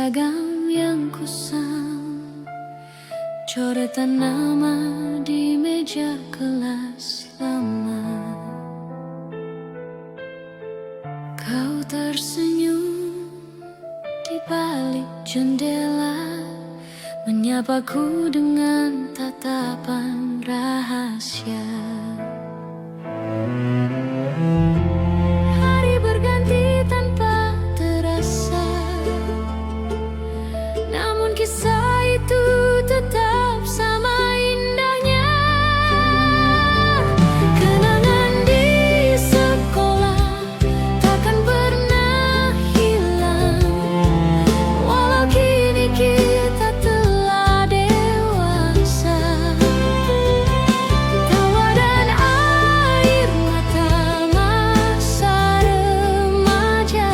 seragam yang kusam, coretan nama di meja kelas lama. Kau tersenyum di balik jendela, menyapaku dengan tatapan rahasia. Hari berganti tanpa terasa, namun kisah itu tetap sama indahnya. Kenangan di sekolah takkan pernah hilang, walau kini kita telah dewasa. Tawa dan air mata masa remaja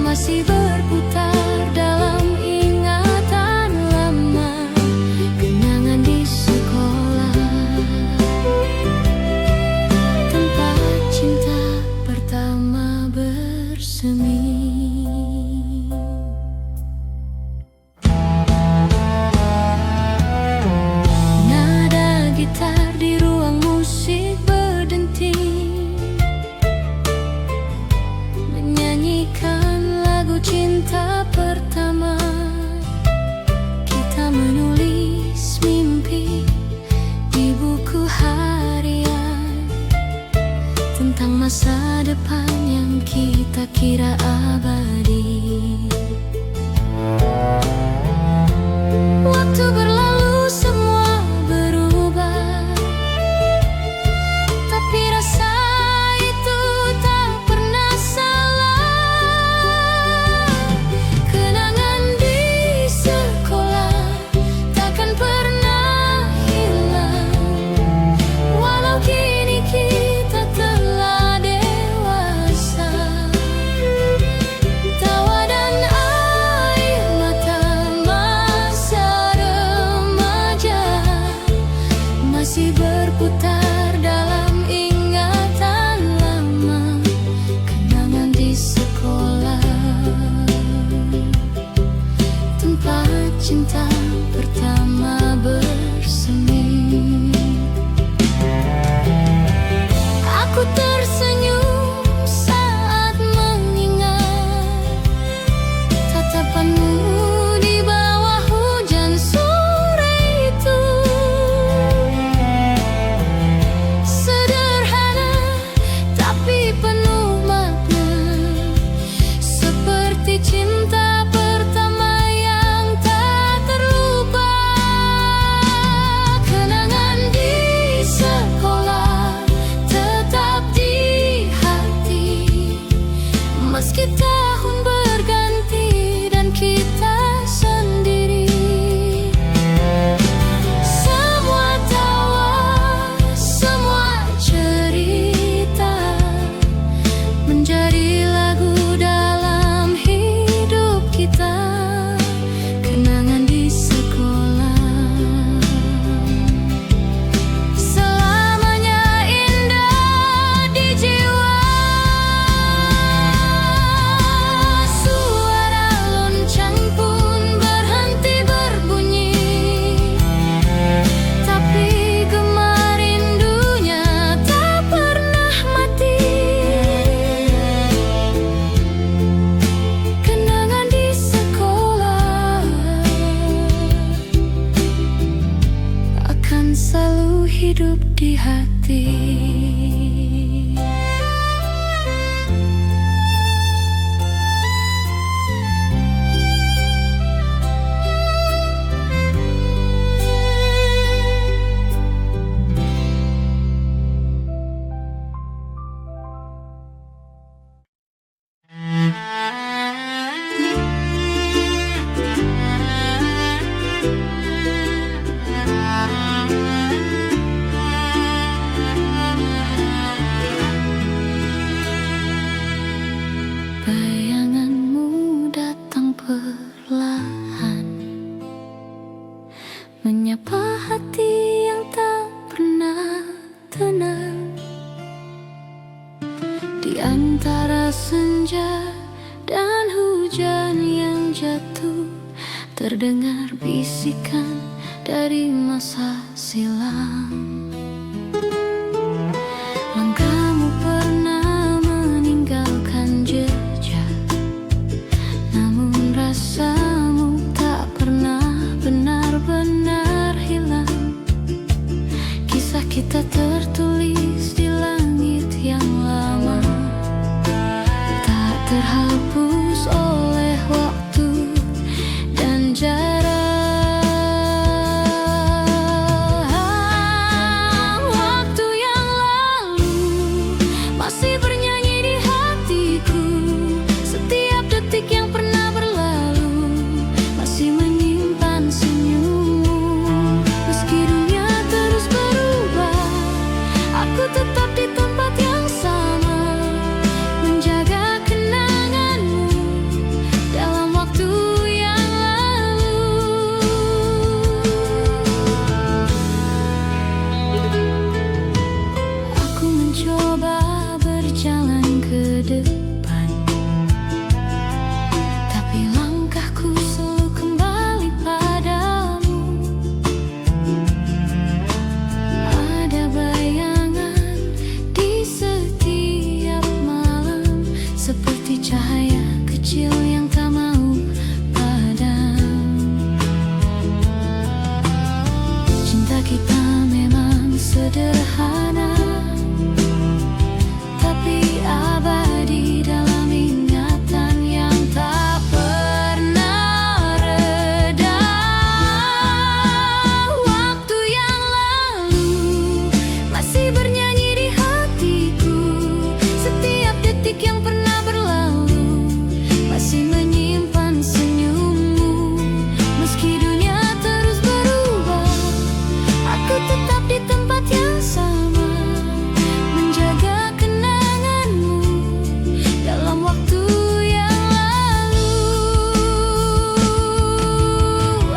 masih berputar dalam ingatan lama. Kenangan di sekolah, tempat cinta pertama bersemi. Nada gitar di ruang musik berdenting, menyanyikan lagu cinta pertama. Kita menulis mimpi di buku harian tentang masa depan yang kita kira abadi. Waktu berlalu semua berubah, tapi rasa itu tak pernah salah. Kenangan di sekolah takkan pernah hilang, walau kini kita telah dewasa. Tawa dan air mata masa remaja masih berputar dalam ingatan lama. Kenangan di sekolah, tempat cinta pertama bersemi. Aku tersenyum saat mengingat tatapanmu di bawah hujan sore itu. Sederhana tapi penuh makna, seperti cinta pertama yang tak terlupa. Kenangan di sekolah tetap di hati, meski tahun berganti dan kita sendiri. Semua tawa, semua cerita menjadi lagu dalam hidup kita. Kenangan di sekolah selamanya indah di jiwa. Suara lonceng pun berhenti berbunyi, tapi gemar rindunya tak pernah mati. Kenangan di sekolah akan selalu hidup di hati. Bayanganmu datang perlahan, menyapa hati yang tak pernah tenang. Di antara senja dan hujan hujan yang jatuh, terdengar bisikan dari masa silam. Langkahmu pernah meninggalkan jejak, namun rasamu tak pernah benar-benar hilang. Kisah kita tertulis di langit yang lama, tak terhapus oleh waktu dan jarak. Waktu yang lalu masih bernyanyi di hatiku. Setiap detik yang pernah berlalu masih menyimpan senyummu. Meski dunia terus berubah, aku tetap di tempat yang sama, menjaga kenanganmu dalam waktu yang lalu. Aku mencoba berjalan ke depan, tapi langkahku selalu kembali padamu. Ada bayangan di setiap malam, seperti cahaya kecil yang tak mau padam. Cinta kita memang sederhana, tapi abadi dalam ingatan yang tak pernah reda. Waktu yang lalu masih bernyanyi di hatiku. Setiap detik yang pernah berlalu masih menyimpan senyummu. Meski dunia terus berubah, aku tetap di tempat yang sama, menjaga kenanganmu dalam waktu yang lalu.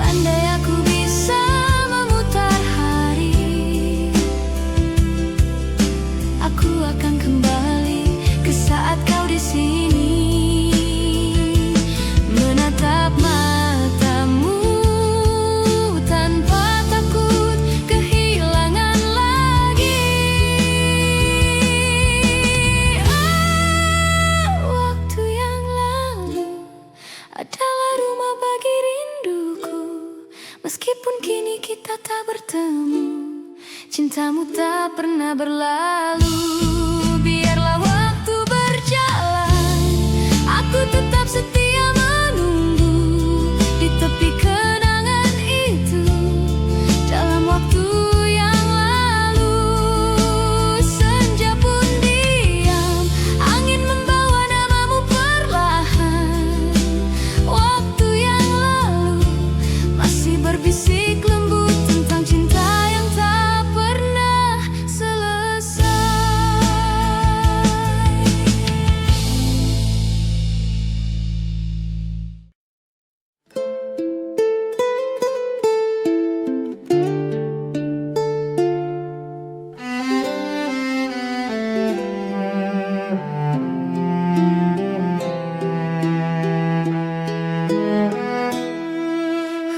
Andai aku bisa memutar hari, aku akan kembali ke saat kau di sini, menatap matamu tanpa takut kehilangan lagi. Waktu yang lalu adalah rumah bagi rinduku. Meskipun kini kita tak bertemu, cintamu tak pernah berlalu. Biarlah waktu berjalan, aku tetap setia menunggu di tepi kenangan itu dalam waktu yang lalu. Senja pun diam, angin membawa namamu perlahan. Waktu yang lalu masih berbisik lembut tentang cinta yang tak pernah selesai.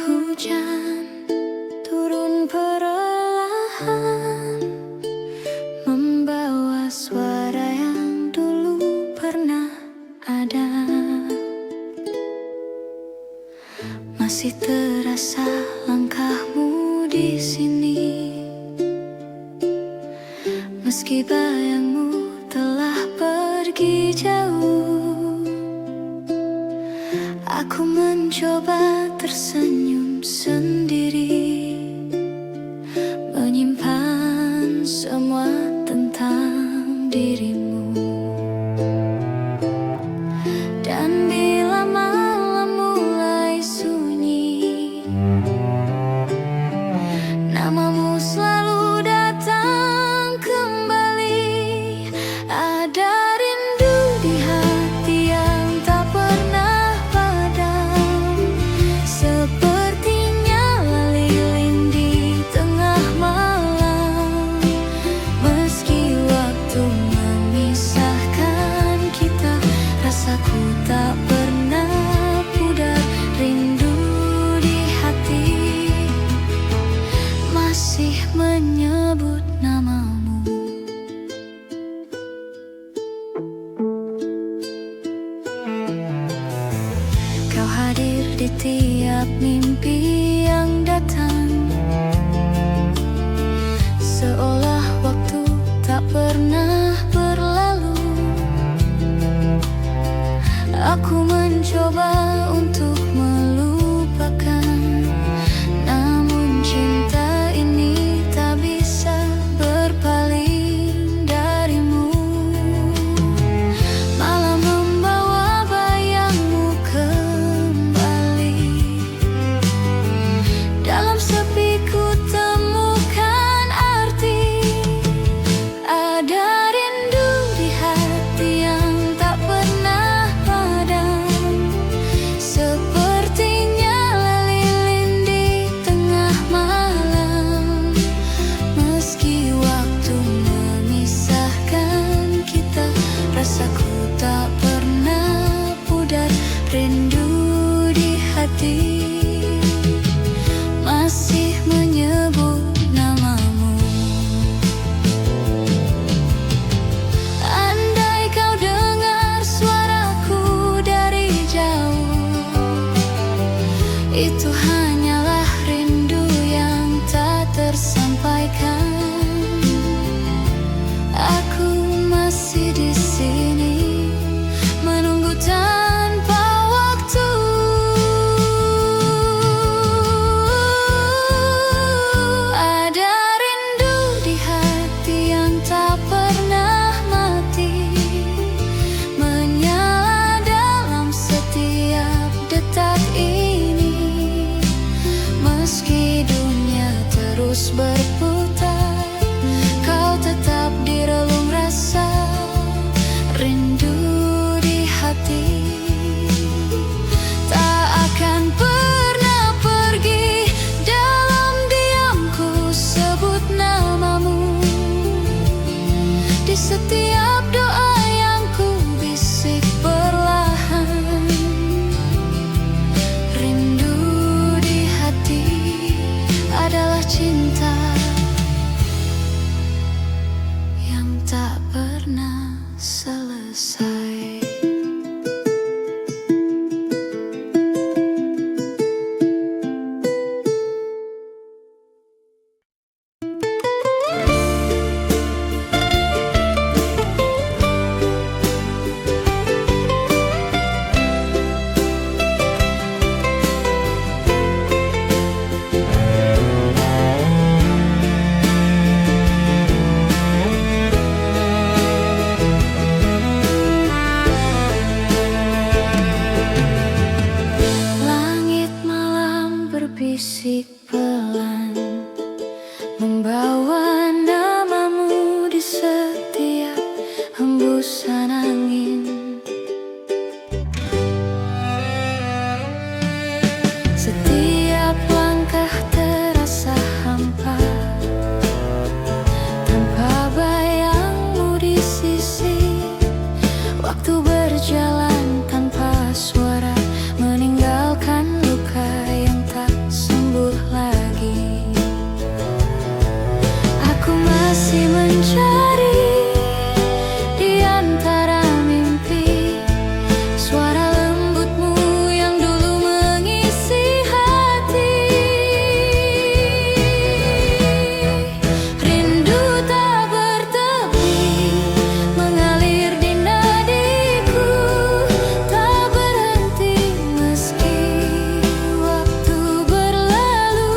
Hujan turun perlahan, membawa suara yang dulu pernah ada. Masih terasa langkahmu di sini, meski bayangmu telah pergi jauh. Aku mencoba tersenyum sendiri, menyimpan semua tentang dirimu. Dan bila malam mulai sunyi, namamu selalu datang kembali. Ada rindu di hati yang tak pernah padam, sepertinya lilin di tengah malam. Meski waktu memisahkan kita, rasaku tak pernah hadir di tiap mimpi yang datang, seolah waktu tak pernah berlalu. Aku mencoba untuk melupakan, namun cinta ini tak bisa berpaling darimu. Malam membawa bayangmu kembali, dalam sepi ku temukan arti. Ada rindu di hati yang tak pernah padam, sepertinya lilin di tengah malam. Meski waktu memisahkan kita, rasaku tak pernah pudar. Rindu di hati masih menyebut namamu. Andai kau dengar suaraku dari jauh, itu hanyalah rindu yang tak tersampaikan. Aku masih di sini menunggu tanpa waktu. Ada rindu di hati yang tak pernah mati, menyala dalam setiap detak ini. Meski dunia terus berputar, kau tetap di relung rasa. Rindu di hati tak akan pernah pergi. Dalam diamku sebut namamu, di setiap doa yang ku bisik perlahan. Rindu di hati adalah cinta yang tak pernah selesai. Langit malam berbisik pelan, membawa namamu di setiap hembusan angin. Setiap langkah terasa hampa, tanpa bayangmu di sisi. Waktu berjalan tanpa suara, meninggalkan luka yang tak sembuh lagi. Aku masih mencari di antara mimpi suara lembutmu yang dulu mengisi hati. Rindu tak bertepi, mengalir di nadiku, tak berhenti meski waktu berlalu.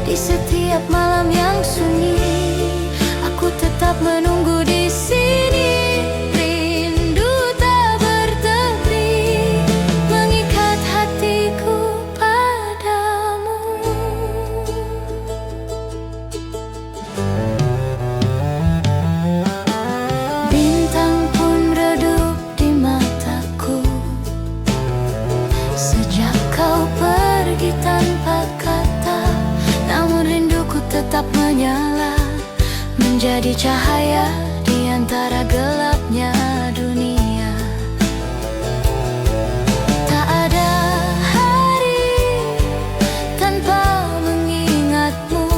Di setiap malam yang sunyi, aku tetap menunggu di sini. Rindu tak bertepi, mengikat hatiku padamu. Bintang pun redup di mataku sejak kau pergi tanpa kata. Namun rinduku tetap menyala, menjadi cahaya di antara gelapnya dunia. Tak ada hari tanpa mengingatmu,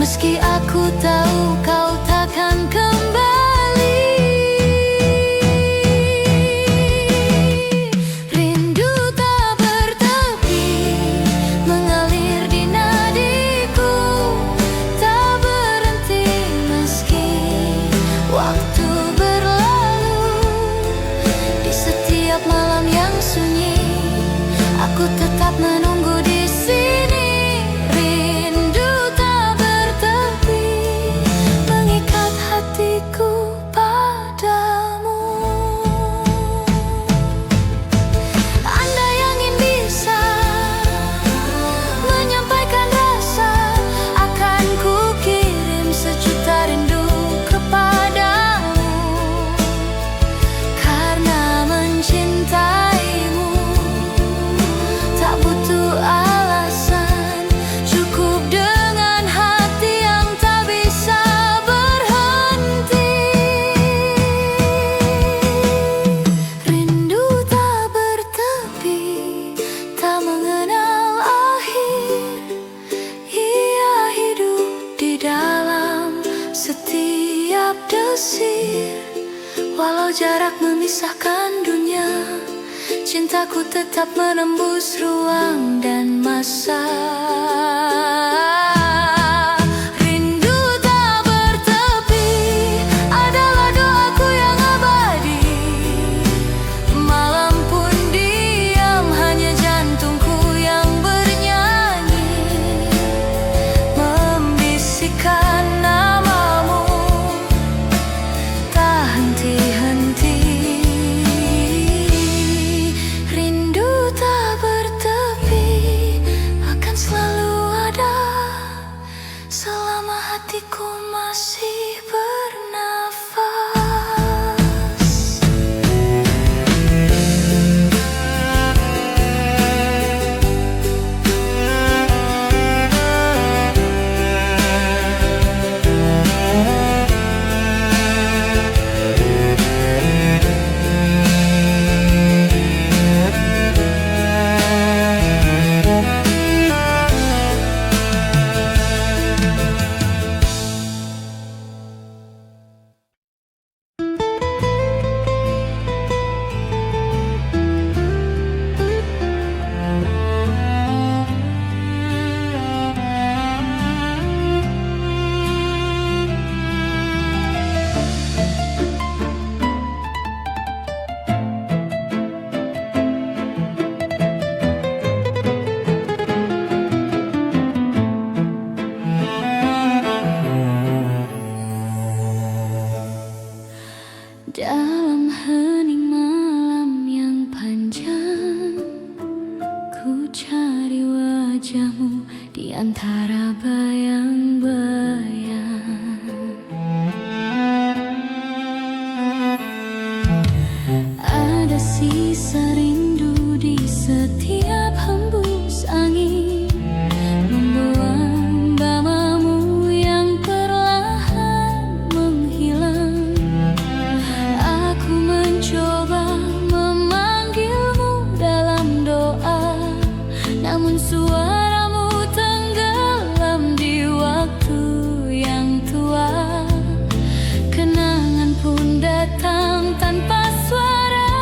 meski aku tahu kau takkan kembali. Rindu Walau jarak memisahkan dunia, cintaku tetap menembus ruang dan masa. Rindu tak bertepi adalah doaku yang abadi. Malam pun diam, hanya jantungku yang bernyanyi, membisikkan namamu tak henti-henti. Rindu tak bertepi akan selalu ada selama hatiku masih bernafas. Dalam hening malam yang panjang, ku cari wajahmu di antara bayang-bayang. Ada sisa rindu di setiap hembus angin, membawa bamamu yang perlahan menghilang. Aku mencoba memanggilmu dalam doa, namun suaramu tenggelam di waktu yang tua. Kenangan pun datang tanpa suara,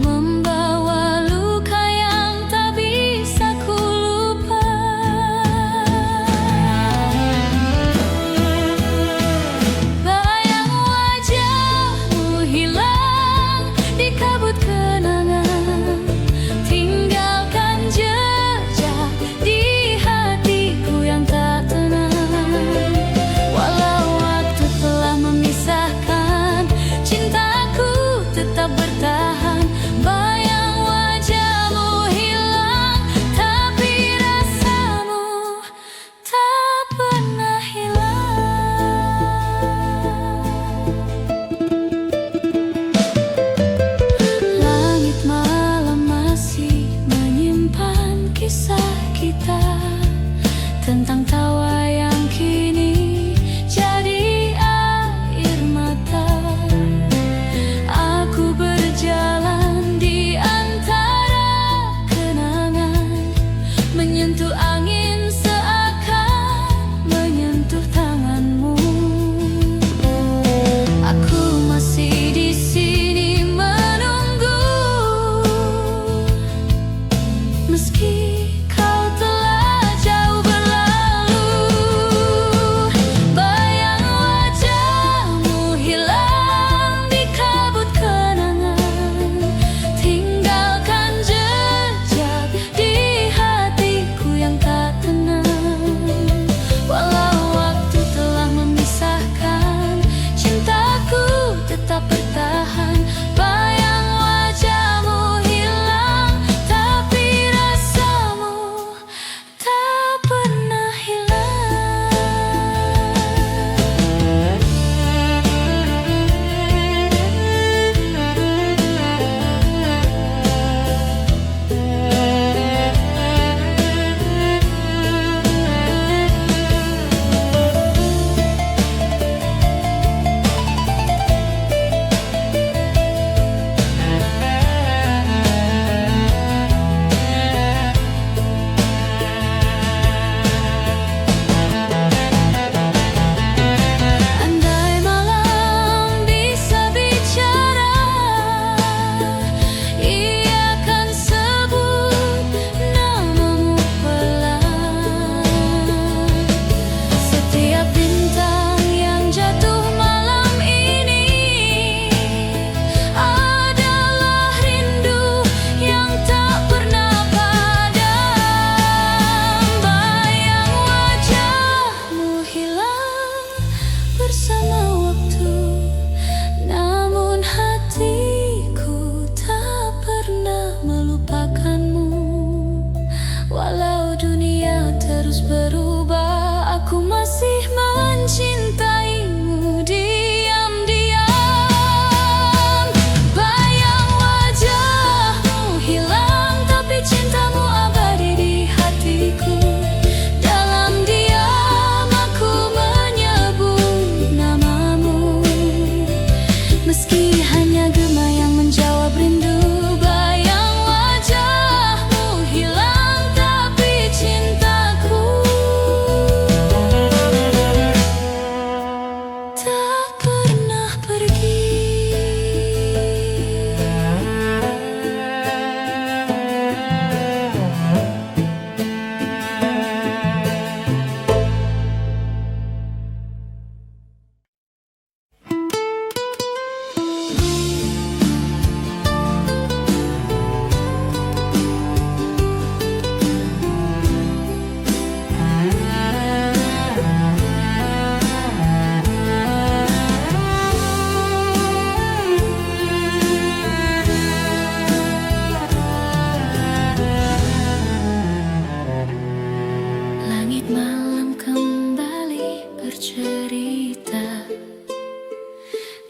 membawa luka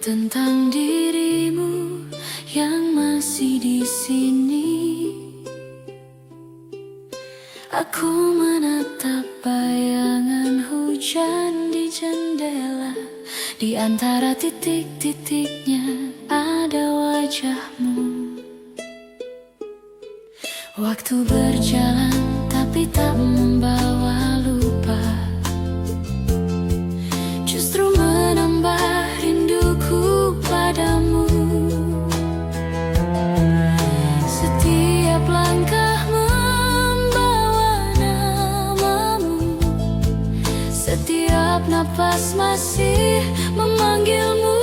tentang dirimu yang masih di sini. Aku menatap bayangan hujan di jendela. Di antara titik-titiknya ada wajahmu. Waktu berjalan tapi tak membawa lupa, justru menambah rinduku padamu. Setiap langkah membawa namamu, setiap napas masih memanggilmu.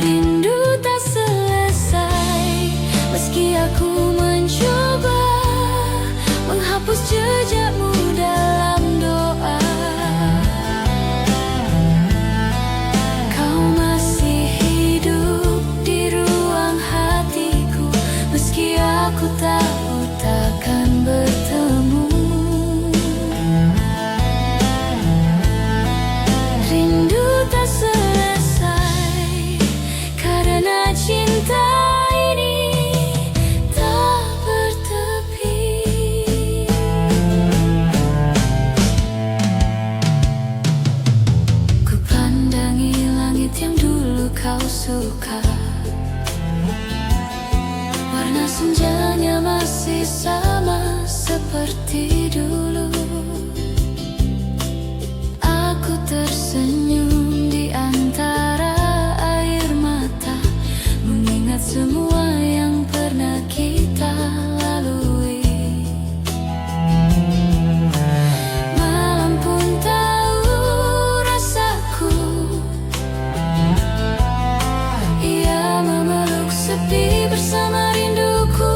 Rindu tak selesai meski aku mencoba menghapus jejakmu dalam doa. Kau masih hidup di ruang hatiku meski aku tahu takkan bertemu. Rindu tak selesai karena cinta ini tak bertepi. Ku pandangi langit yang dulu kau suka, warna senjanya masih sama seperti dulu. Aku tersenyum di antara air mata, mengingat semua yang pernah kita lalui. Malam pun tahu rasaku, ia memeluk sepi bersama rinduku.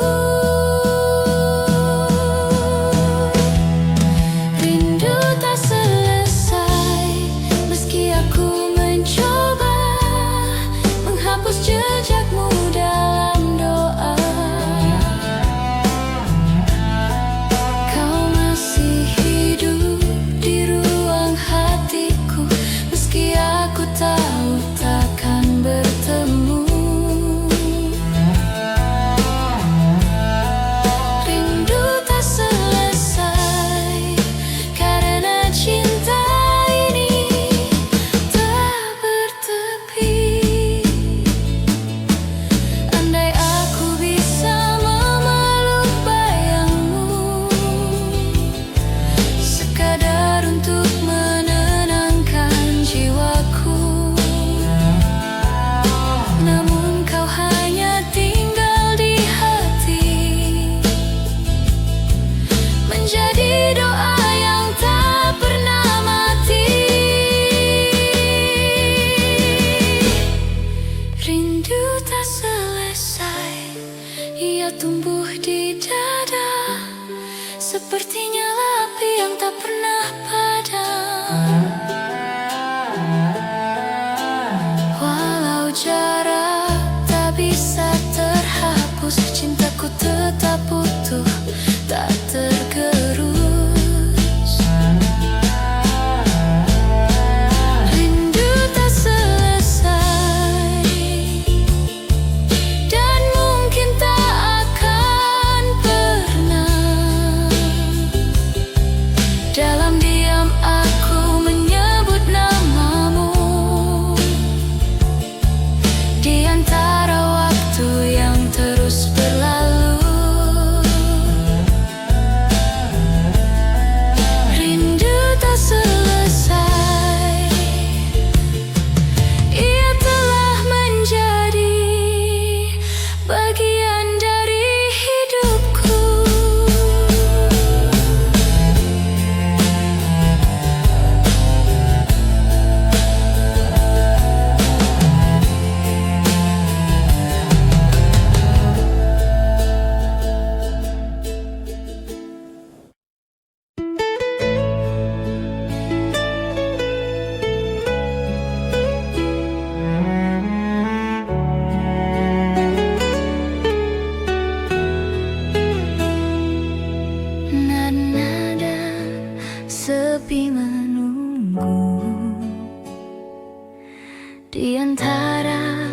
di antara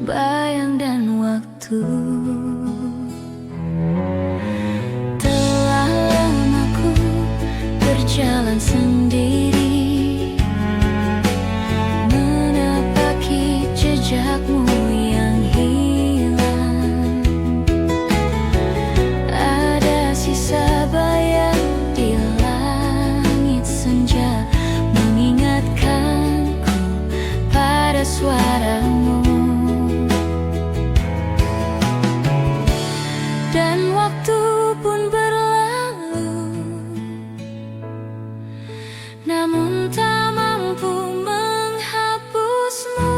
bayang dan waktu. Telah lama ku berjalan sendiri, menapaki jejakmu yang hilang. Ada sisa bayang di langit senja, mengingatkanku pada suaramu. Dan waktu pun berlalu, namun tak mampu menghapusmu.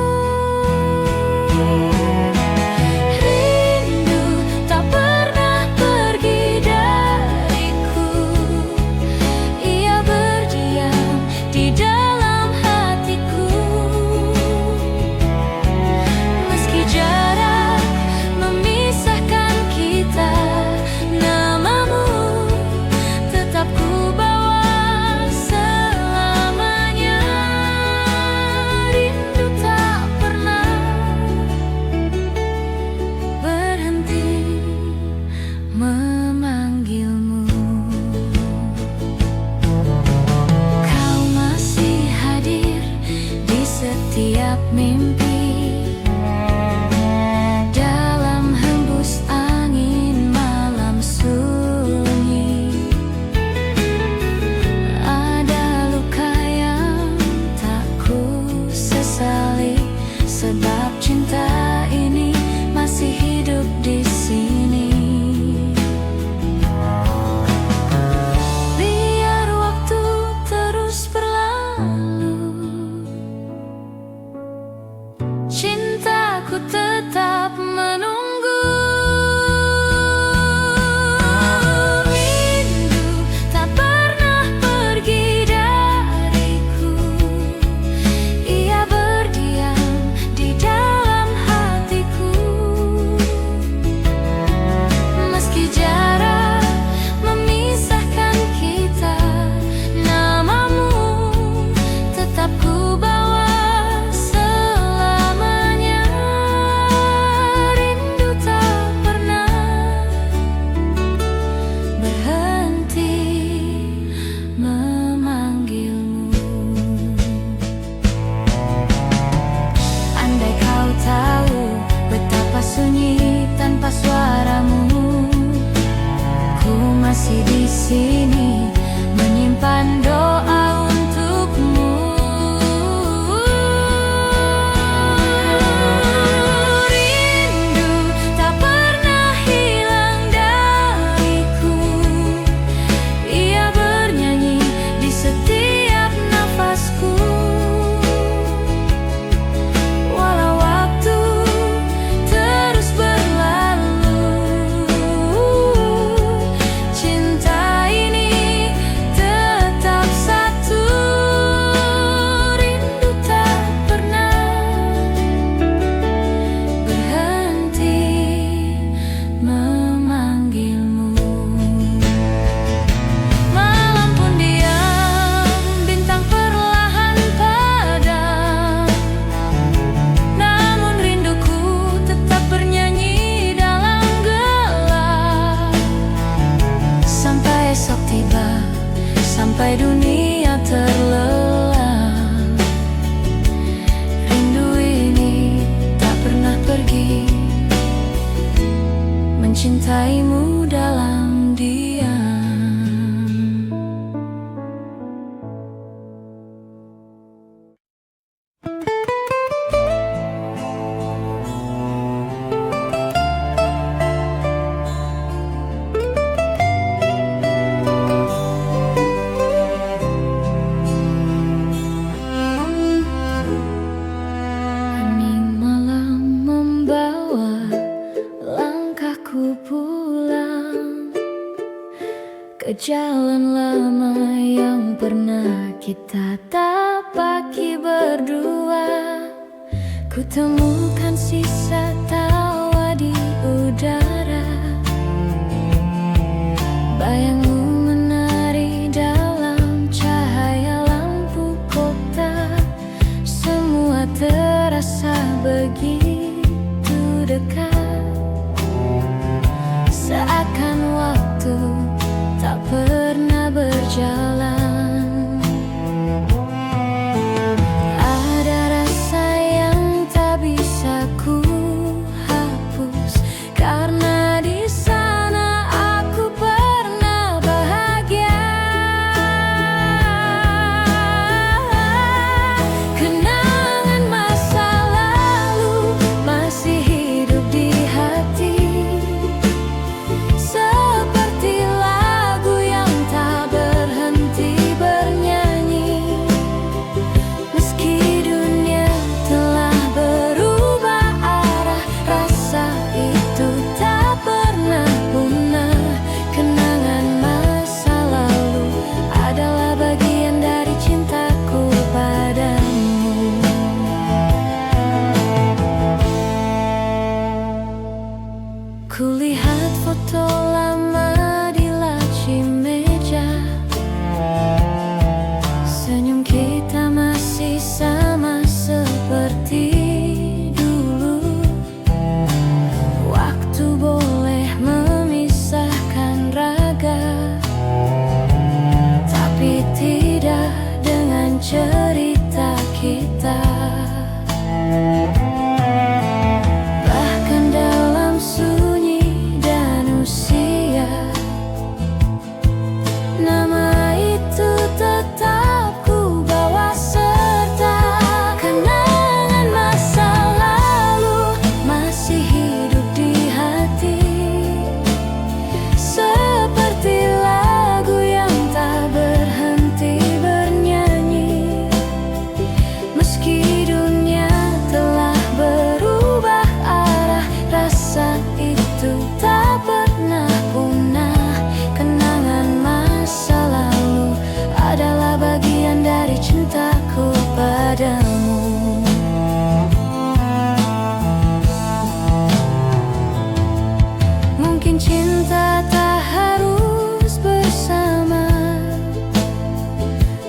Rindu tak pernah pergi dariku, ia berdiam di dalam hatiku. Meski jarak memisahkan kita, namamu tetap ku bawa selamanya. Rindu tak pernah berhenti memanggilmu. Kau masih hadir di setiap mimpi, dalam hembus angin malam sunyi. Ada luka yang tak ku sesali, sebab cinta ini masih hidup di sini. Biar waktu terus berlalu, cintaku tetap menunggu. Rindu tak pernah pergi dariku, ia berdiam di dalam hatiku. Meski jarak memisahkan kita, namamu tetap ku bawa selamanya. Rindu tak pernah berhenti memanggilmu. Andai kau tahu betapa sunyi tanpa suaramu, ku masih di sini menyimpan doa untukmu. Rindu tak pernah hilang dariku, ia bernyanyi di setiap nafasku. Walau waktu terus berlalu, cinta ini tetap satu. Rindu tak pernah berhenti memanggilmu. Malam pun diam, bintang perlahan padam, namun rinduku tetap bernyanyi dalam gelap. Sampai esok tiba, sampai dunia terlelap, rindu ini tak pernah pergi, mencintaimu dalam diam. Hening malam membawa langkahku pulang ke jalan lama yang pernah kita tapaki berdua. Ku temukan sisa tawa di udara, bayangmu menari dalam cahaya lampu kota. Semua rasa begitu dekat, seakan waktu tak pernah berjalan. Ada rasa yang tak bisa ku hapus, karena di sana aku pernah bahagia. Kenangan masa lalu masih hidup di hati, seperti lagu yang tak berhenti bernyanyi. Meski dunia telah berubah arah, rasa itu tak pernah punah. Kenangan masa lalu adalah bagian dari cintaku padamu. Kulihat foto lama di laci meja, senyum kita masih sama seperti dulu. Waktu boleh memisahkan raga, tapi tidak dengan cerita kita. Bahkan dalam sunyi dan usia, nama itu tetap ku bawa serta. Kenangan masa lalu masih hidup di hati, seperti lagu yang tak berhenti bernyanyi. Meski dunia telah berubah arah, rasa itu tak pernah punah. Kenangan masa lalu adalah bagian dari cintaku padamu. Mungkin cinta tak harus bersama,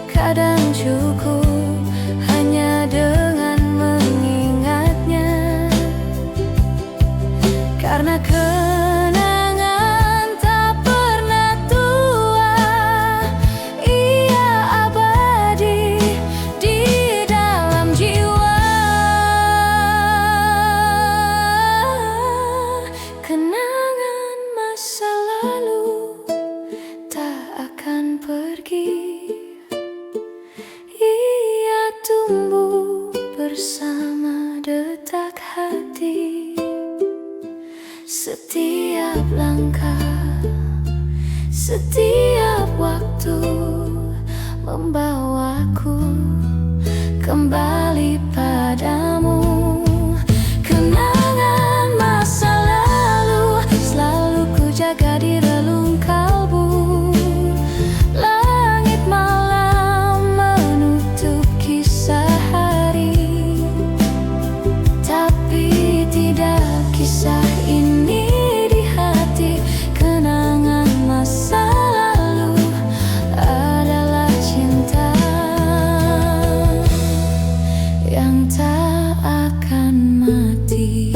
kadang cukup hanya dengan mengingatnya. Karena kenangan tak pernah tua, ia abadi di dalam jiwa. Kenangan masa lalu tak akan pergi, ia tumbuh bersama detak hati. Setiap langkah, setiap waktu membawaku kembali padamu. Kenangan masa lalu selalu ku jaga di relung kalbu. Langit malam menutup kisah hari, tapi tidak kisah ini di hati. Kenangan masa lalu adalah cinta yang tak akan mati.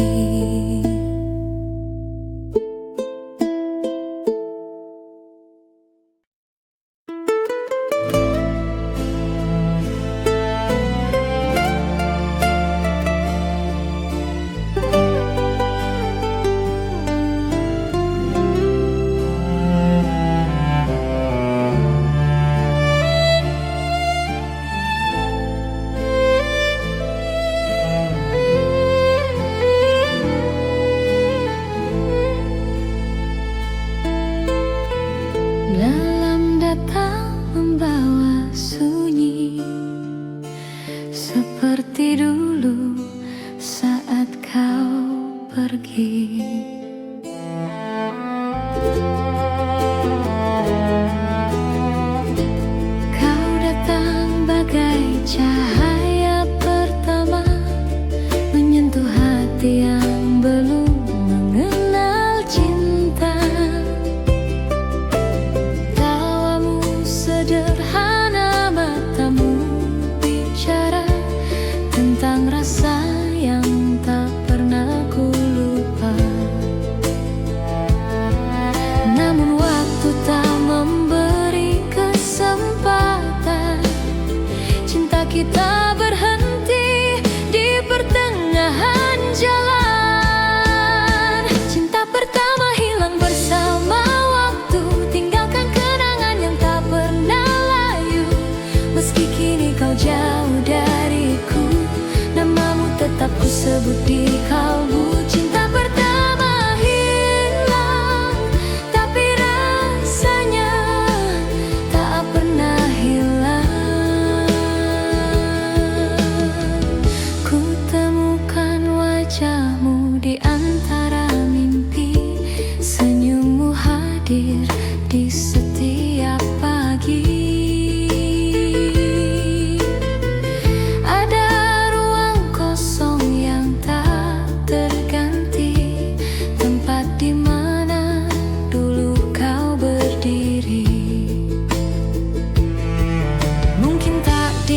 Dalam datang membawa sunyi, seperti dulu saat kau pergi. Kau datang bagai cahaya pertama, menyentuh hati yang belum mengenal cinta. Tawamu sederhana, matamu bicara tentang rasa kita berhenti di pertengahan jalan. Cinta pertama hilang bersama waktu, tinggalkan kenangan yang tak pernah layu. Meski kini kau jauh dariku, namamu tetap ku sebut di kalbu. Cinta pertama hilang, tapi rasanya tak pernah hilang. Ku temukan wajahmu di antara mimpi, senyummu hadir di setiap pagi.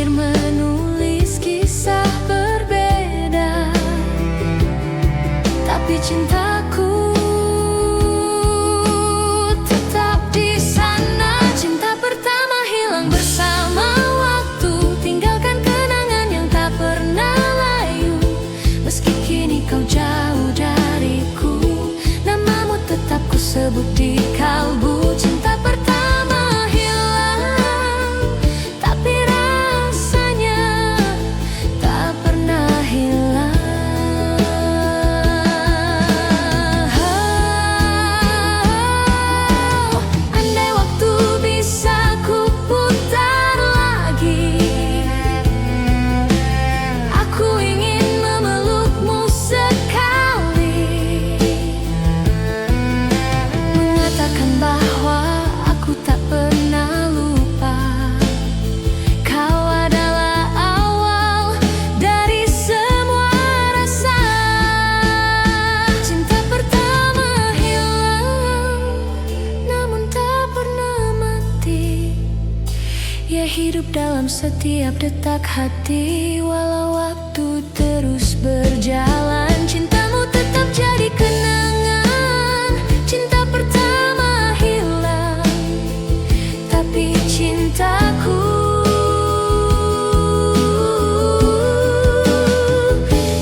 Menulis kisah berbeda, tapi cintaku tetap di sana. Cinta pertama hilang bersama waktu, tinggalkan kenangan yang tak pernah layu. Meski kini kau jauh dariku, namamu tetap ku sebut di kalbu. Cinta pertama hilang, tapi ia hidup dalam setiap detak hati, walau waktu terus berjalan. Cintamu tetap jadi kenangan. Cinta pertama hilang, tapi cintaku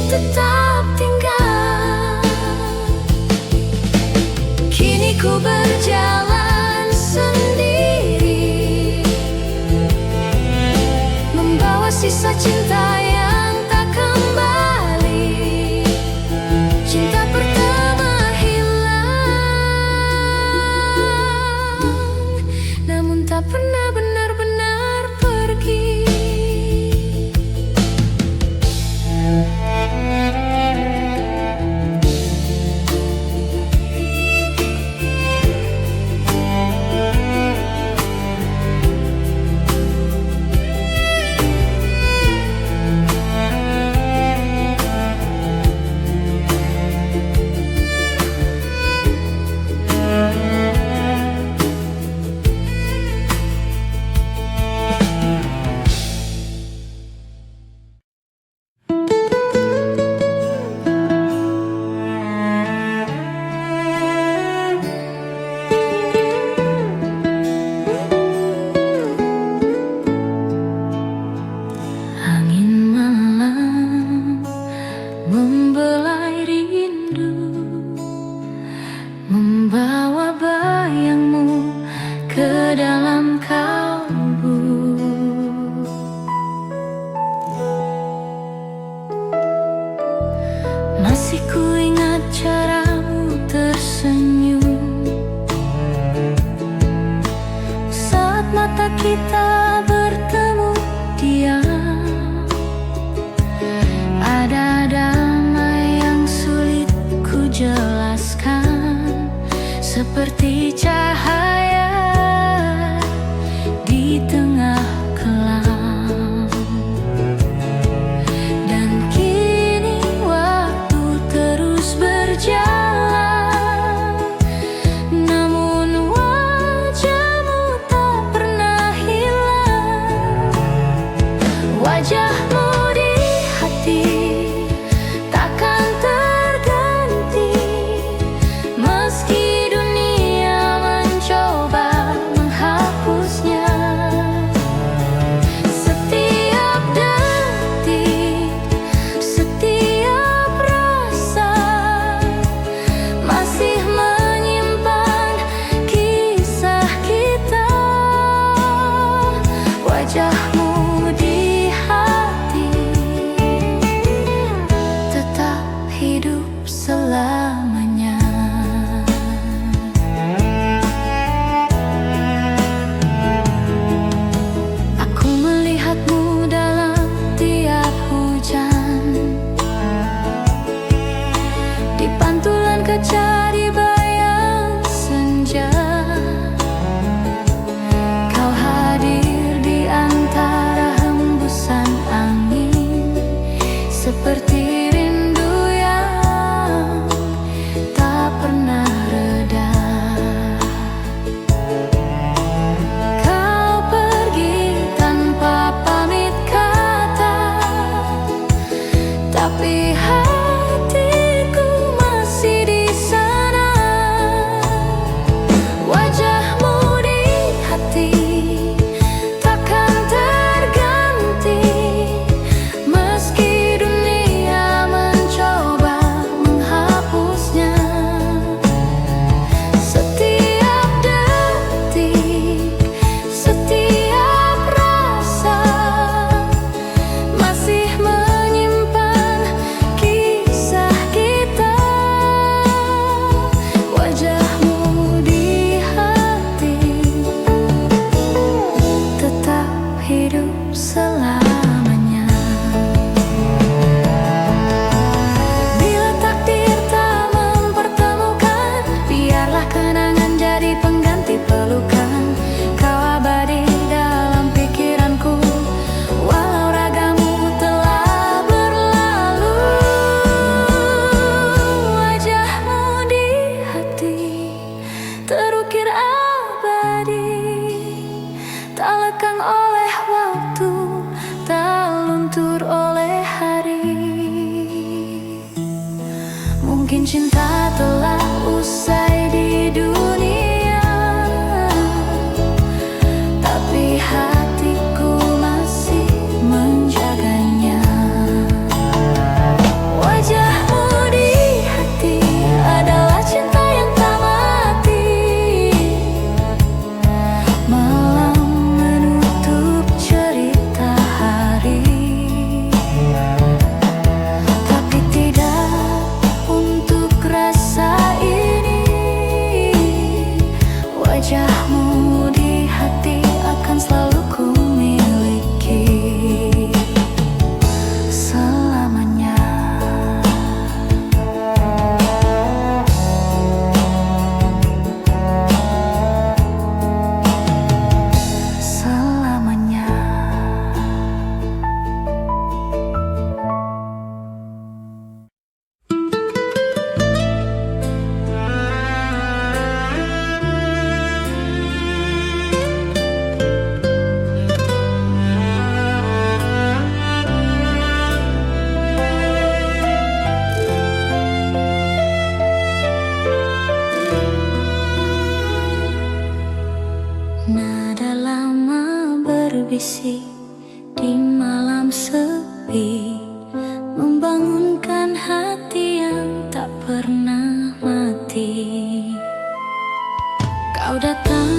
tetap tinggal. Kini ku berjalan sendiri, membawa sisa cinta yang tak kembali. Cinta pertama hilang, namun tak pernah benar-benar pergi. Mungkin cinta telah usai di dunia, tapi hatiku masih menjaganya. Wajahmu di hati adalah cinta yang tak mati. Malam menutup cerita hari, tapi tidak untuk rasa ini. Wajahmu di hati akan selalu ku miliki selamanya. Selamanya. Nada lama berbisik di malam sepi, membangunkan hati yang tak pernah mati. Kau datang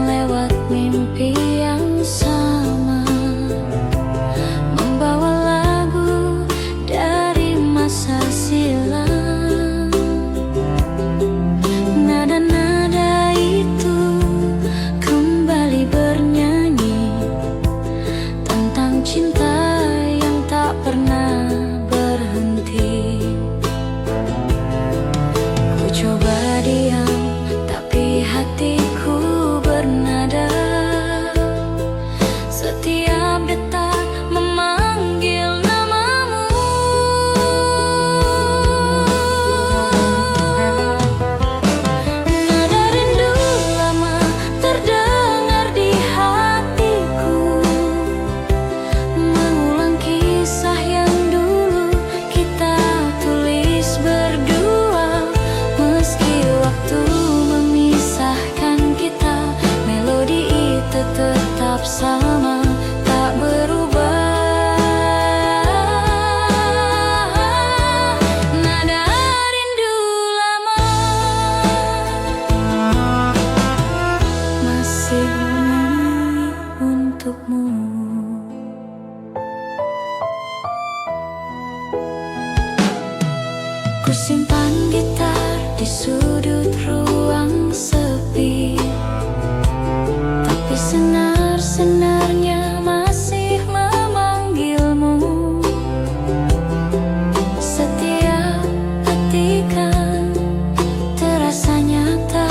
lewat mimpi yang sama, membawa lagu dari masa silam. Nada-nada itu kembali bernyanyi tentang cinta yang tak pernah berhenti. Ku coba diam, tapi hatiku bernada. Setiap detak memanggil namamu. Nada rindu lama terdengar di hatiku, mengulang kisah yang dulu kita tulis berdua. Meski waktu memisahkan kita, melodi itu tetap sama, tak berubah. Nada rindu lama masih bernyanyi untukmu. Ku simpan gitar di sudut ruang sepi, tapi senar-senarnya masih memanggilmu. Setiap petikan terasa nyata,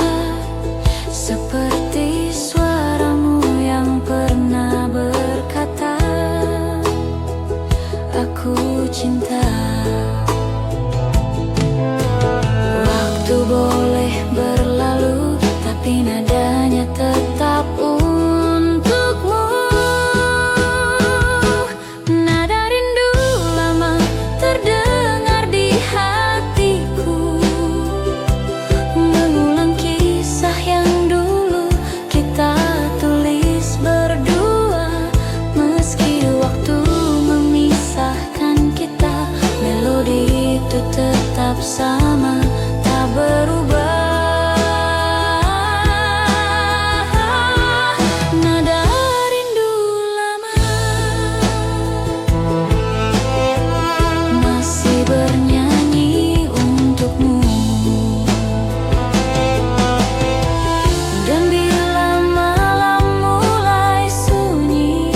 seperti suaramu yang pernah berkata, aku cinta. Waktu boleh berlalu, tapi nadanya tetap untukmu. Nada rindu lama terdengar di hatiku, mengulang kisah yang dulu kita tulis berdua. Meski waktu memisahkan kita, melodi itu tetap sama, tak berubah. Nada rindu lama masih bernyanyi untukmu. Dan bila malam mulai sunyi,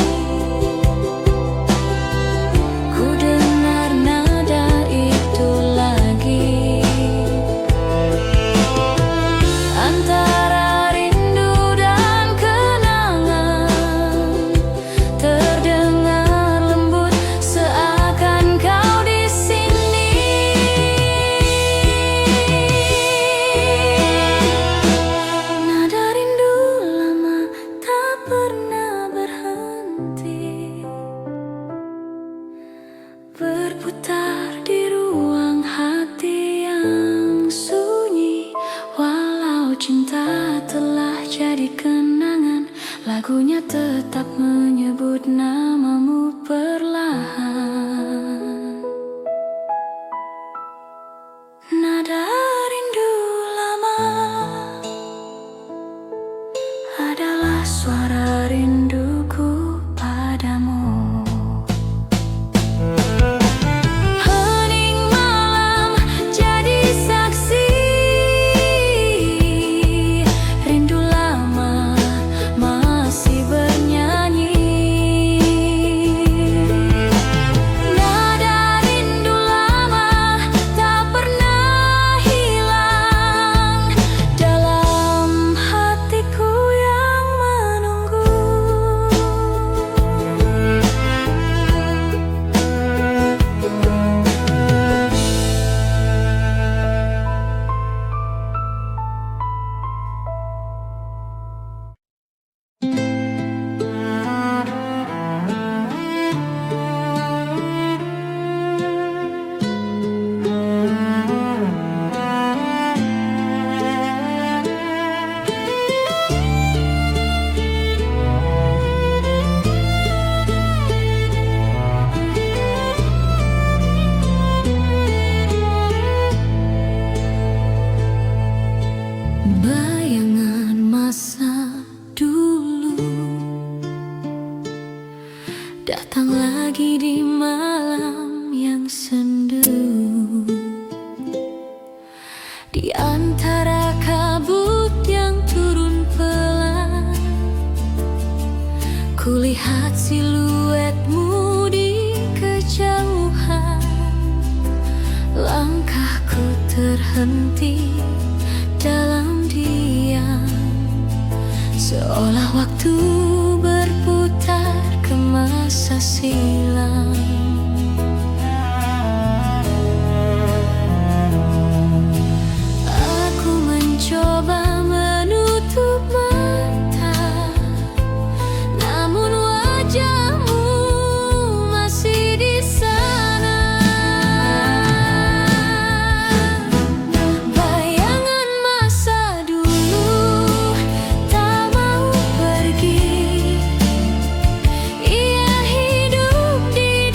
ku dengar nada itu lagi. Antara rindu dan kenangan, terdengar lembut seakan kau di sini. Nada rindu lama tak pernah berhenti, berputar di ruang hati yang Lagunya tetap menyebut namamu perlahan. Nada rindu lama adalah suara rinduku padamu. Hening malam jadi saksi, rindu lama masih bernyanyi. Nada rindu lama tak pernah hilang dalam hatiku yang menunggu. Bayangan masa dulu datang lagi di malam yang sendu. Di antara kabut yang turun pelan, kulihat siluetmu di kejauhan. Langkahku terhenti dalam diam, seolah waktu berputar ke masa silam. Aku mencoba menutup mata, namun wajahmu masih di sana. Bayangan masa dulu tak mau pergi, ia hidup di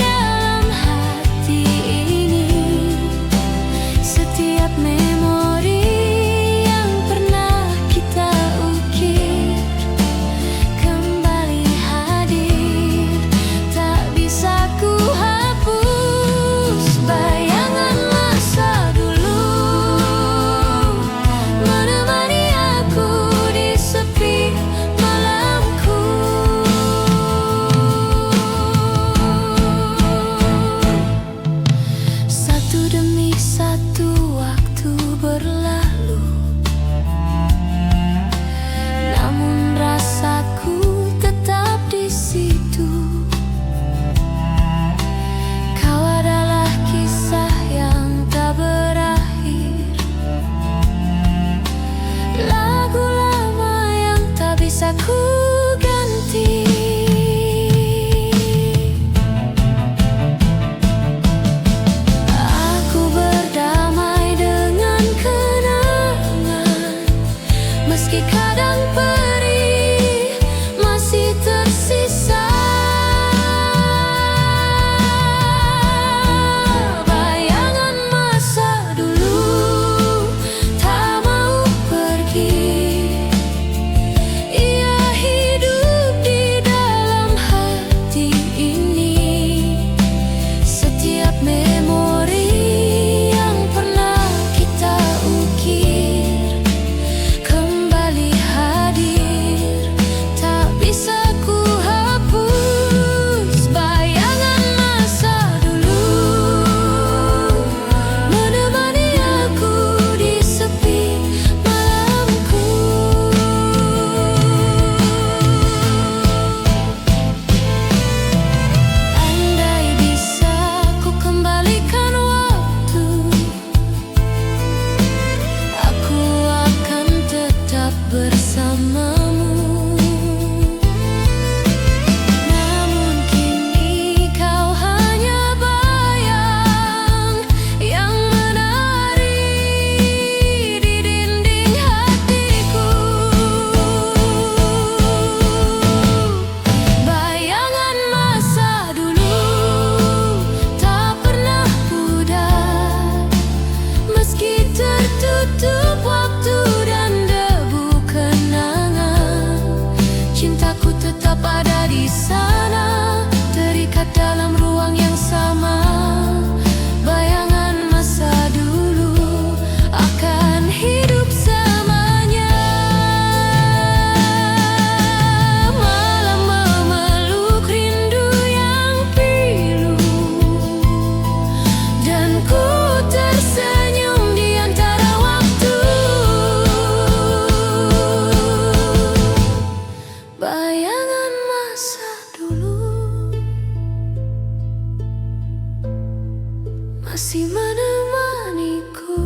masih menemaniku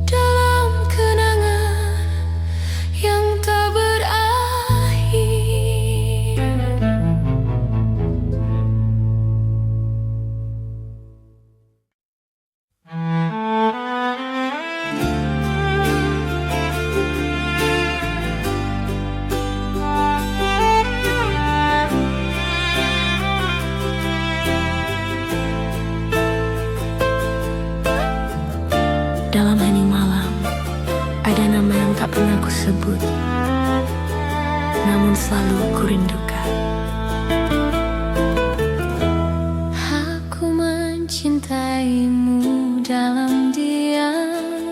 dalam kenangan yang tak berakhir. Dalam hening malam, ada nama yang tak pernah ku sebut, namun selalu ku rindukan. Aku mencintaimu dalam diam,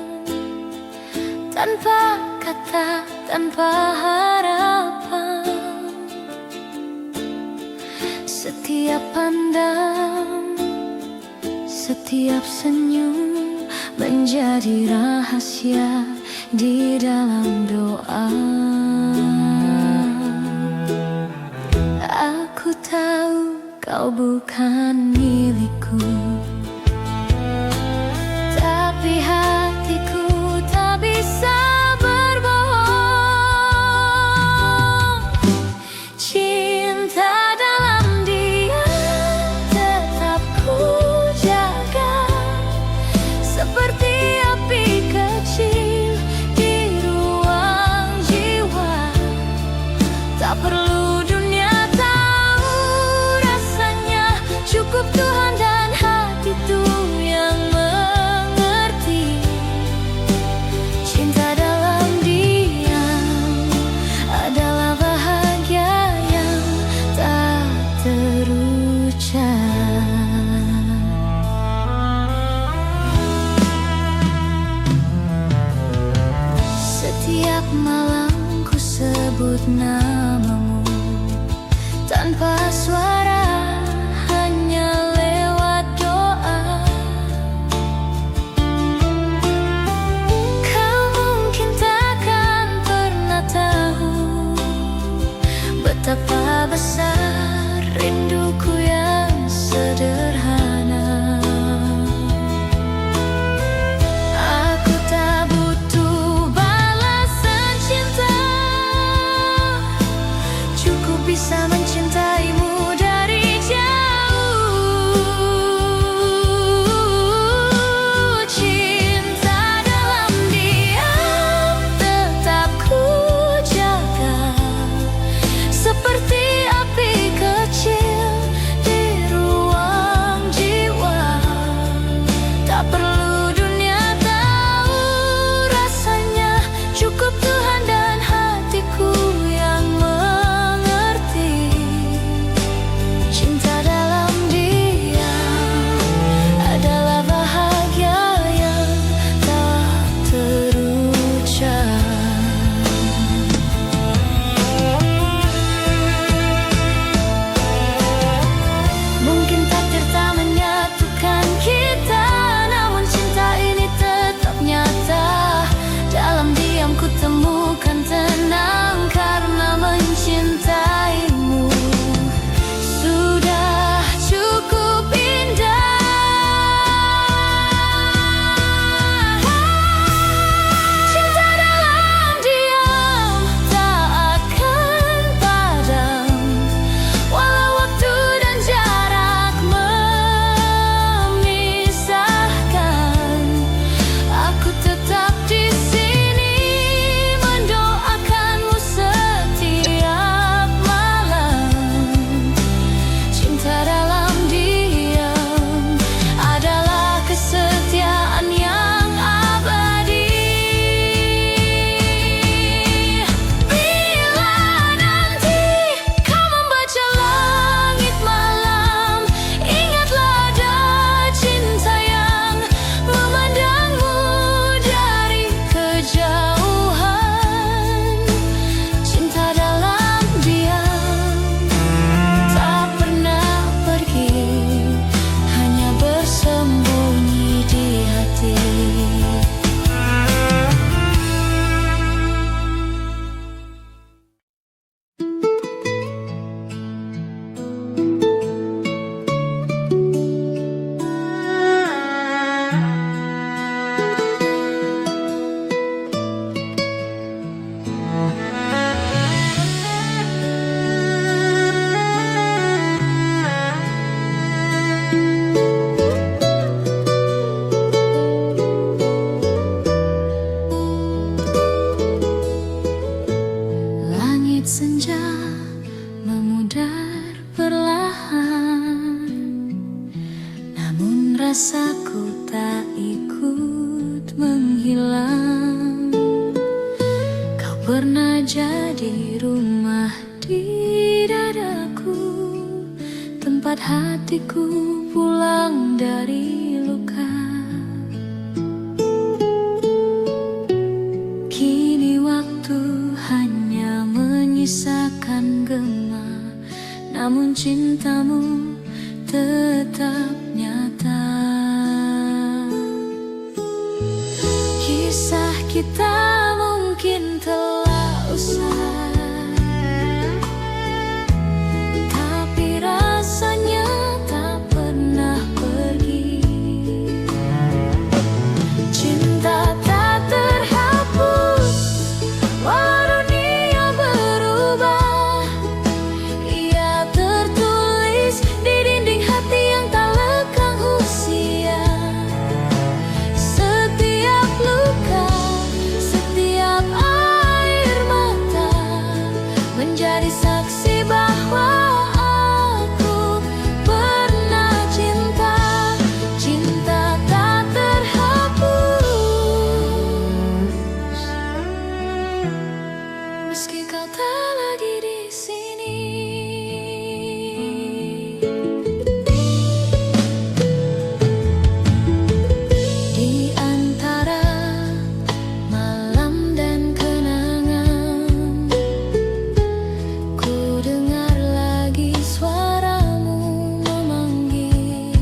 tanpa kata, tanpa harapan. Setiap pandang, setiap senyum menjadi rahasia di dalam doa. Aku tahu kau bukan milikku, tapi hatiku tak bisa berbohong. Cinta dalam diam tetap ku jaga, seperti api kecil di ruang jiwa. Tak perlu dunia tahu rasanya, cukup Tuhan dan hati. rasaku tak ikut menghilang. Kau pernah jadi rumah di dadaku, tempat hatiku pulang dari luka. Kini waktu hanya menyisakan gema, namun cintamu tetap nyata. Kisah kita mungkin telah usai, tapi rasanya tak pernah pergi. Cinta tak terhapus walau dunia berubah. Ia tertulis di dinding hati yang tak lekang usia. Setiap luka, setiap air mata menjadi saksi bahwa aku pernah cinta. Cinta tak terhapus, meski kau tak lagi di sini. Di antara malam dan kenangan, ku dengar lagi suaramu memanggil.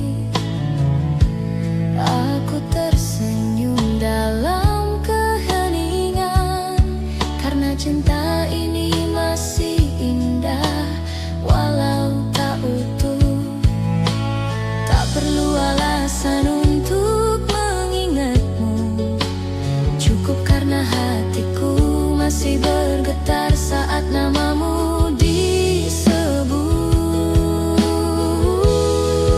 Aku tersenyum dalam keheningan, karena cinta ini masih indah walau tak utuh. Tak perlu alasan untuk mengingatmu, cukup karena hatiku masih bergetar saat namamu disebut.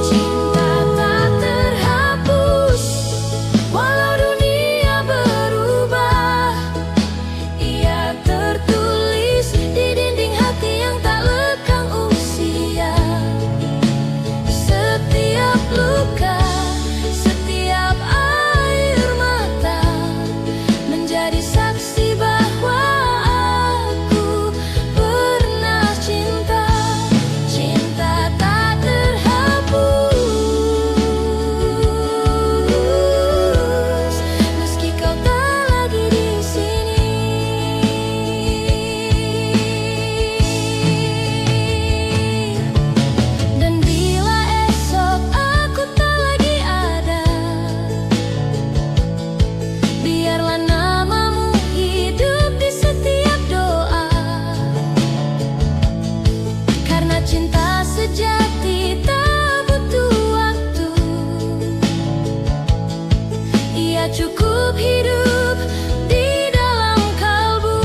Cinta tak terhapus walau dunia berubah. Ia tertulis di dinding hati yang tak lekang usia. Setiap luka, setiap air mata menjadi saksi bahwa aku pernah cinta. Cinta tak terhapus, meski kau tak lagi di sini. Dan bila esok aku tak lagi ada, biarlah namamu hidup di setiap doa. Karena cinta sejati tak butuh waktu, ia cukup hidup di dalam kalbu.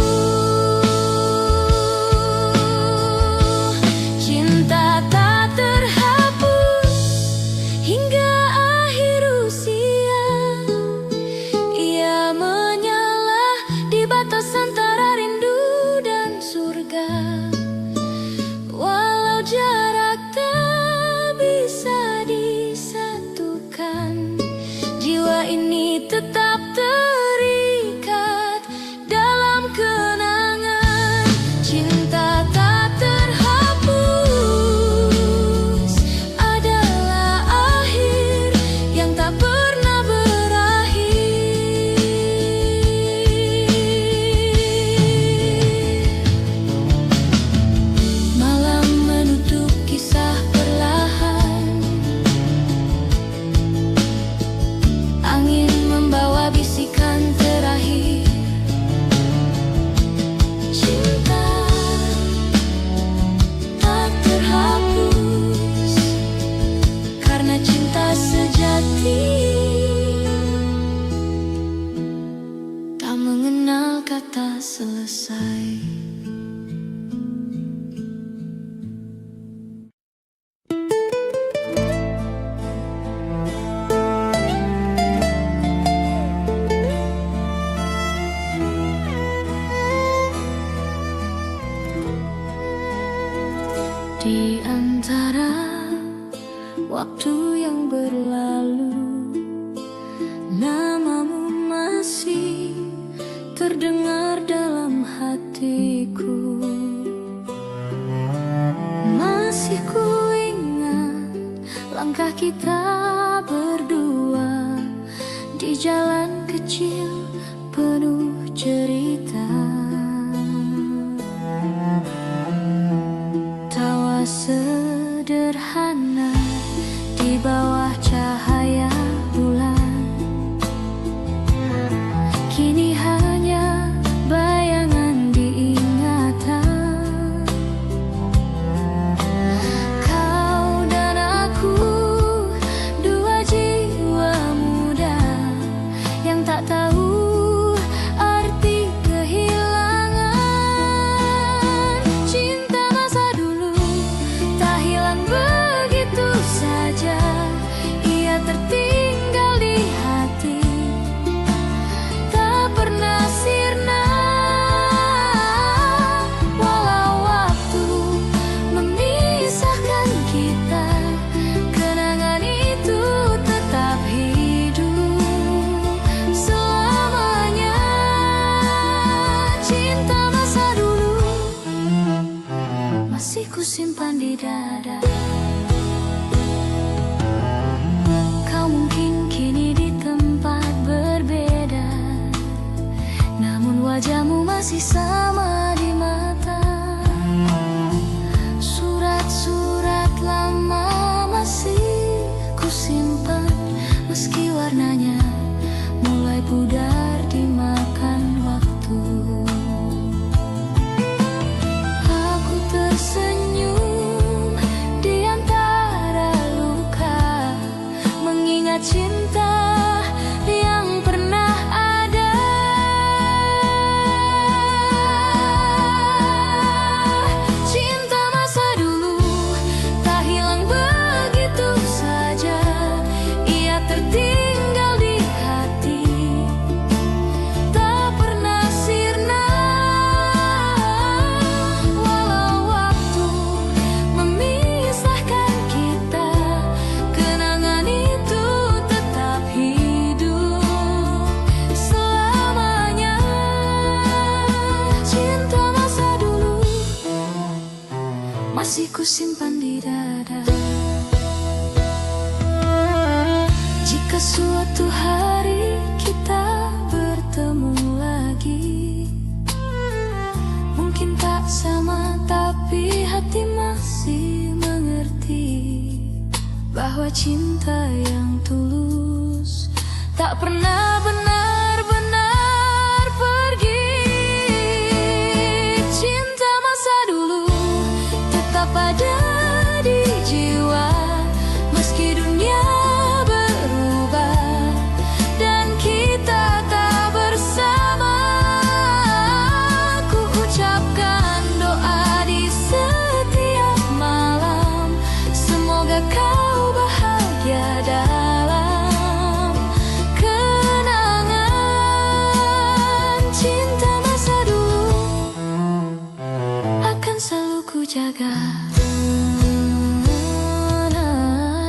Cinta tak terhapus hingga akhir usia. Ia menyala di batas antara rindu dan surga. Walau jarak tak bisa disatukan, jiwa ini tetap terikat dalam kenangan. Cinta tak terhapus adalah akhir yang tak pernah berakhir. Malam menutup kisah perlahan, angin membawa bisikan terakhir. Cinta tak terhapus, karena cinta sejati tak mengenal kata selesai. Di antara waktu yang berlalu, Masih kuingat langkah kita berdua di jalan kecil penuh cerita. Tawa sederhana di bawah cahaya bulan, kini hanya bayangan di ingatan. Kau dan aku, dua jiwa muda yang tak tahu arti kehilangan. Cinta masa dulu tak hilang begitu saja, ia tertinggal di hati, tak pernah sirna. Walau waktu memisahkan kita, kenangan itu tetap hidup selamanya. Cinta masa dulu masih kusimpan di dada. Kau mungkin kini di tempat berbeda, namun wajahmu masih sama di mata. Surat-surat lama masih kusimpan, meski warnanya mulai pudar dimakan waktu. Aku tersenyum di antara luka, mengingat cinta yang pernah ada. Cinta masa dulu tak hilang begitu saja, ia tertinggal di hati, tak pernah sirna. Walau waktu memisahkan kita, kenangan itu tetap hidup selamanya. Cinta masa dulu masih kusimpan di dada. Jika suatu hari kita bertemu lagi, mungkin tak sama, tapi hati masih mengerti bahwa cinta yang tulus tak pernah benar-benar pergi. Cinta masa dulu tetap ada di jiwa, meski dunia berubah dan kita tak bersama. Ku ucapkan doa di setiap malam, semoga kau bahagia dalam kenangan. Cinta masa dulu akan selalu ku jaga.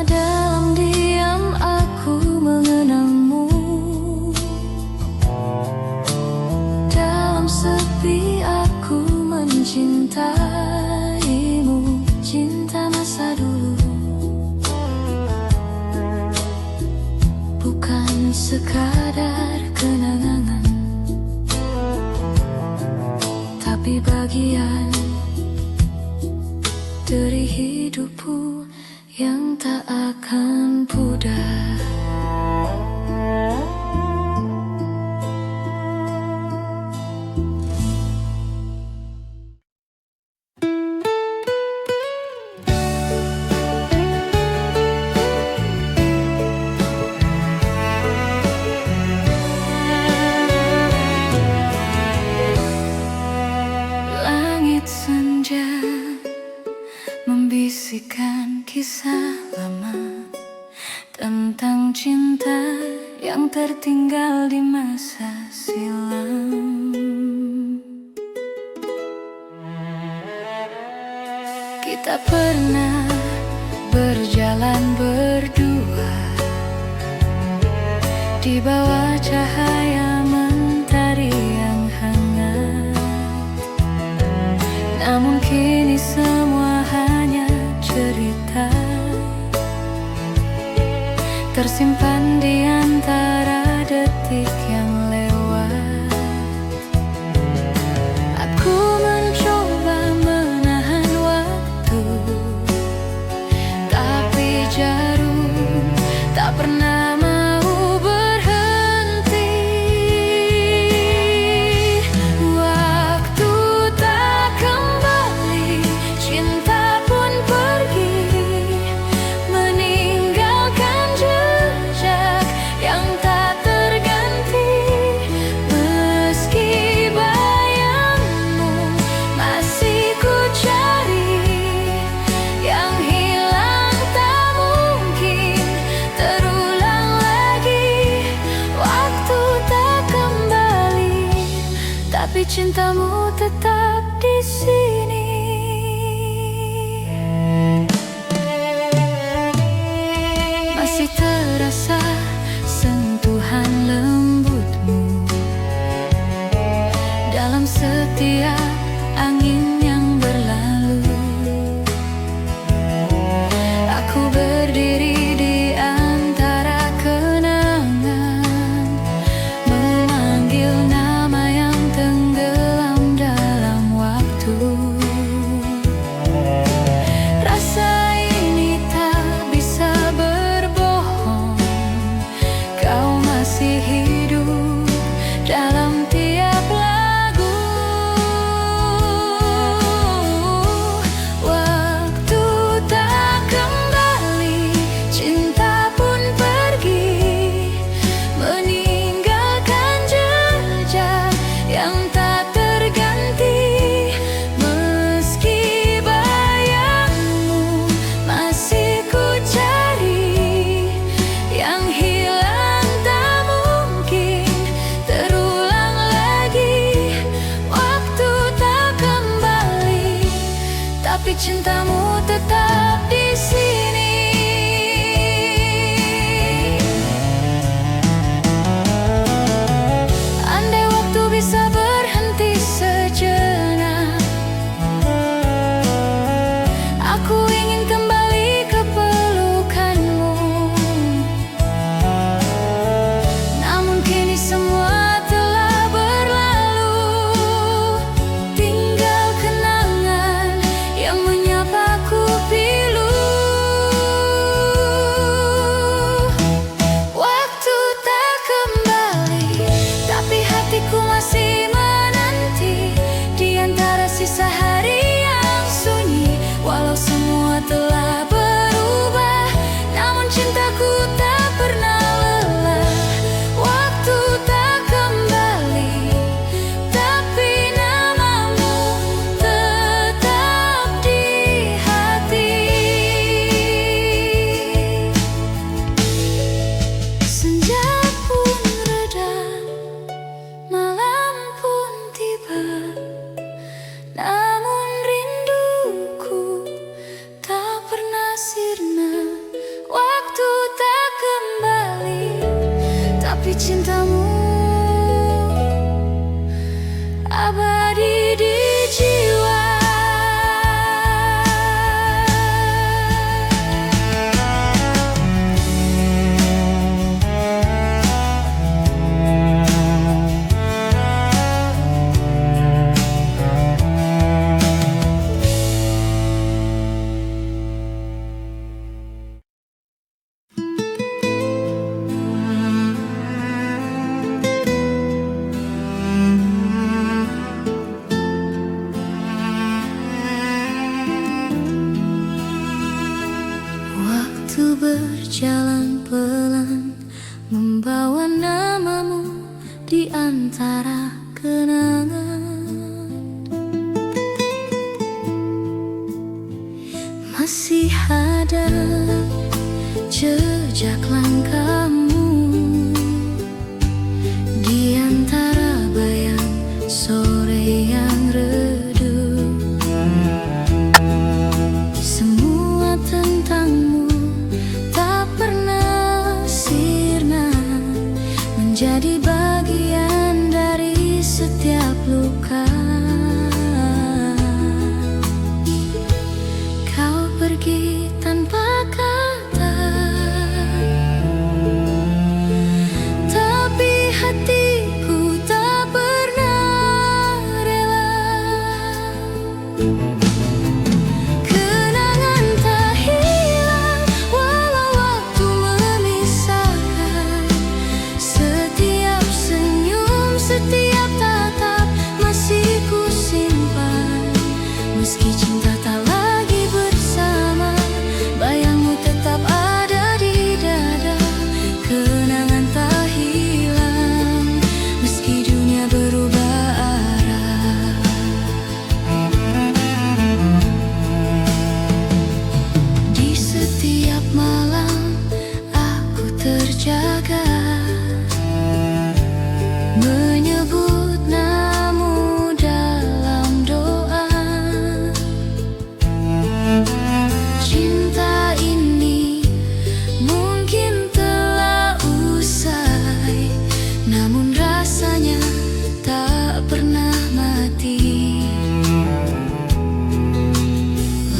Dalam diam aku mengenangmu, dalam sepi aku mencintaimu. Cinta masa dulu bukan sekadar kenangan, tapi bagian dari hidupku yang tak akan pudar. Langit senja membisikkan kisah lama tentang cinta yang tertinggal di masa silam. Kita pernah berjalan berdua di bawah cahaya mentari yang hangat. Namun kini semua hanya cerita. tersimpan di antara detik yang lewat. Aku mencoba menahan waktu, tapi jarum tak pernah mau berhenti. Waktu tak kembali, cinta pun pergi, meninggalkan jejak yang tak terganti. Meski bayangmu masih ku cari, yang hilang tak mungkin terulang lagi. Waktu tak kembali, tapi cintamu tetap di sini. Masih terasa sentuhan lembutmu dalam setiap angin yang berlalu. Aku berdiri di antara kenangan, memanggil nama yang tenggelam dalam waktu. Rasa ini tak bisa berbohong, kau masih hidup dalam tiap lagu. Waktu tak kembali, cinta pun pergi, meninggalkan jejak yang tak terganti. Meski bayangmu masih ku cari, yang hilang tak mungkin terulang lagi. Waktu tak kembali, tapi cintamu tetap di sini. Andai waktu bisa berhenti sejenak, aku ingin kembali ke pelukanmu. Namun kini semua telah berlalu, tinggal kenangan yang menyapaku pilu. Waktu tak kembali, tapi hatiku masih menanti di antara sisa hari yang sunyi. Walau semua telah berubah, namun cintaku tak pernah lelah. Waktu tak kembali, tapi namamu tetap di hati. Senja pun reda, malam pun tiba, namun rinduku tak pernah sirna. Waktu tak kembali, tapi cintamu abadi di jiwa. Waktu berjalan pelan, membawa namamu di antara kenangan. Masih ada jejak langkahmu di antara bayang sore yang redup. Semua tentangmu tak pernah sirna, menjadi bagian dari setiap luka. Kau pergi tanpa kata, malam aku terjaga, menyebut namamu dalam doa. Cinta ini mungkin telah usai, namun rasanya tak pernah mati.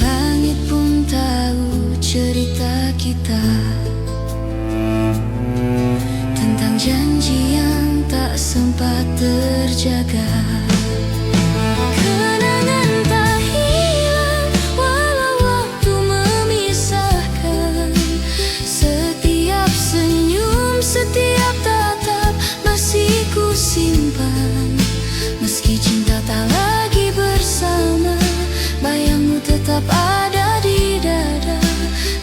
Langit pun tahu cerita kita, tentang janji yang tak sempat terjaga. Kenangan tak hilang walau waktu memisahkan. Setiap senyum, setiap tatap masih ku simpan. Meski cinta tak lagi bersama, bayangmu tetap ada di dada.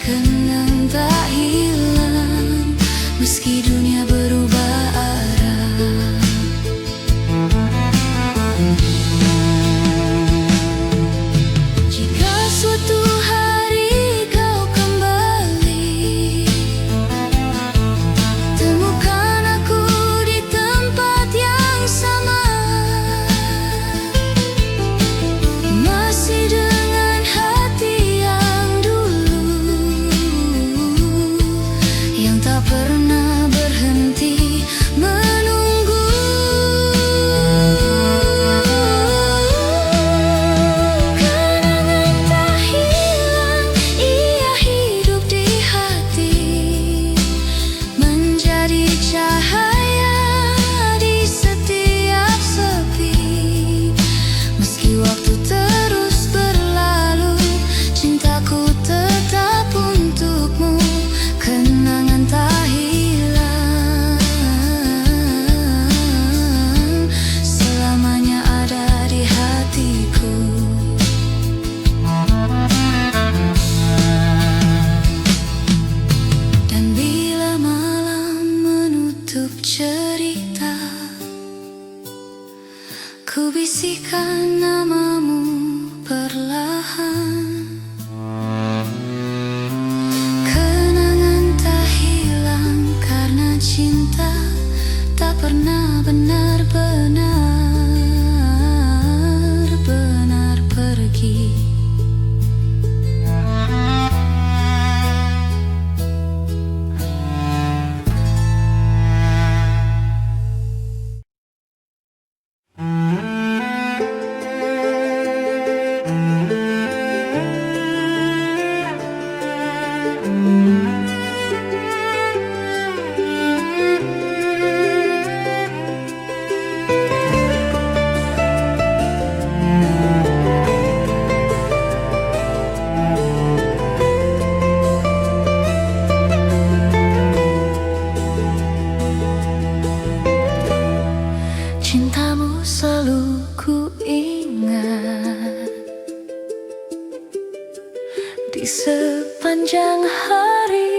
Kenang tak hilang meski dunia berubah arah. Jika suatu hari kau kembali, temukan aku di tempat yang sama, masih dengan hati yang dulu, yang tak pernah berhenti menunggu. Kenangan tak hilang, ia hidup di hati, menjadi cahaya di setiap sepi. Meski waktu terus berlalu, cintaku tetap untukmu. Kenangan tak hilang, selamanya ada di hatiku. Dan bila malam menutup cerita, ku bisikan namamu perlahan. Kenangan tak hilang karena cinta tak pernah benar-benar pergi. Cintamu selalu ku ingat di sepanjang hari.